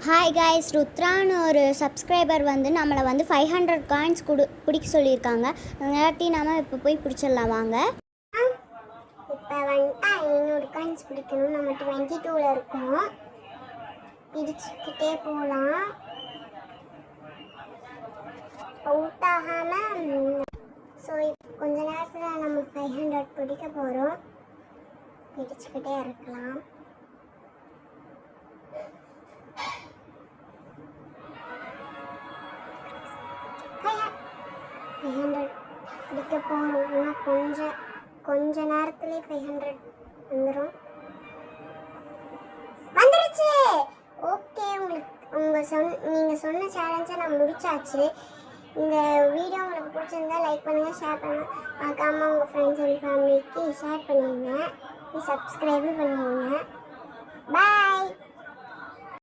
Hi guys, ருத்ரான்னு ஒரு subscriber வந்து நம்மளை வந்து 500 காயின்ஸ் பிடிக்க சொல்லியிருக்காங்க. அங்காட்டி நம்ம இப்போ போய் பிடிச்சிடலாம் வாங்க. இப்போ வந்துட்டு 500 காயின்ஸ் பிடிக்கணும். நம்ம 22ல் இருக்கோம். பிடிச்சிக்கிட்டே போகலாம். அவுட் ஆகாமல் ஸோ கொஞ்ச நேரத்தில் நம்ம 500 பிடிக்க போகிறோம். பிடிச்சிக்கிட்டே இருக்கலாம். பிடிக்க போகிறோம்னா கொஞ்ச நேரத்துலேயே 500 வந்துடும். வந்துருச்சு. ஓகே, நீங்கள் சொன்ன சேலஞ்சை நான் முடிச்சாச்சு. இந்த வீடியோ உங்களுக்கு பிடிச்சிருந்தா லைக் பண்ணுங்கள், ஷேர் பண்ணுங்கள். மறக்காமல் உங்கள் ஃப்ரெண்ட்ஸ் அண்ட் ஃபேமிலிக்கு ஷேர் பண்ணிடுங்க. சப்ஸ்கிரைபும் பண்ணிடுங்க. பாய்.